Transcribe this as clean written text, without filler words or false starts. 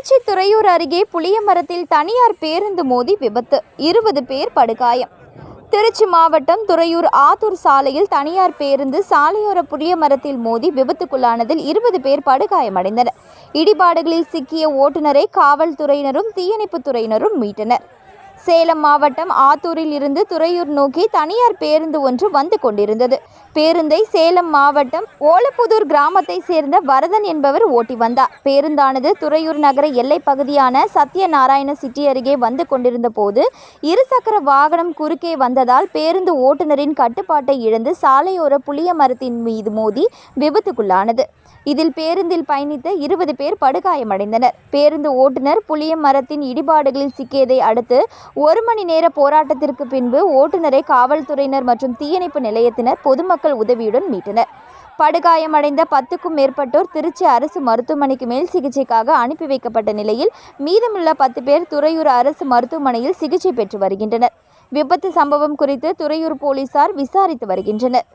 திருச்சி துறையூர் அருகே புளியமரத்தில் தனியார் பேருந்து மோதி விபத்து, 20 பேர் படுகாயம். திருச்சி மாவட்டம் துறையூர் ஆத்தூர் சாலையில் தனியார் பேருந்து சாலையோர புளியமரத்தில் மோதி விபத்துக்குள்ளானதில் 20 பேர் படுகாயமடைந்தனர். இடிபாடுகளில் சிக்கிய ஓட்டுநரை காவல்துறையினரும் தீயணைப்புத் துறையினரும் மீட்டனர். சேலம் மாவட்டம் ஆத்தூரில் இருந்து துறையூர் நோக்கி தனியார் பேருந்து ஒன்று வந்து கொண்டிருந்தது. பேருந்தை சேலம் மாவட்டம் ஓலப்புதூர் கிராமத்தை சேர்ந்த வரதன் என்பவர் ஓட்டி வந்தார். பேருந்தானது துறையூர் நகர எல்லை பகுதியான சத்யநாராயண சிட்டி அருகே வந்து கொண்டிருந்த போது இருசக்கர வாகனம் குறுக்கே வந்ததால் பேருந்து ஓட்டுநரின் கட்டுப்பாட்டை இழந்து சாலையோர புளிய மரத்தின் மீது மோதி விபத்துக்குள்ளானது. இதில் பேருந்தில் பயணித்த 20 பேர் படுகாயமடைந்தனர். பேருந்து ஓட்டுநர் புளிய மரத்தின் இடிபாடுகளில் சிக்கியதை அடுத்து 1 மணி நேர போராட்டத்திற்கு பின்பு ஓட்டுநரை காவல்துறையினர் மற்றும் தீயணைப்பு நிலையத்தினர் பொதுமக்கள் உதவியுடன் மீட்டனர். படுகாயமடைந்த 10க்கும் மேற்பட்டோர் திருச்சி அரசு மருத்துவமனைக்கு மேல் சிகிச்சைக்காக அனுப்பி வைக்கப்பட்ட நிலையில் மீதமுள்ள 10 பேர் துறையூர் அரசு மருத்துவமனையில் சிகிச்சை பெற்று வருகின்றனர். விபத்து சம்பவம் குறித்து துறையூர் போலீசார் விசாரித்து வருகின்றனர்.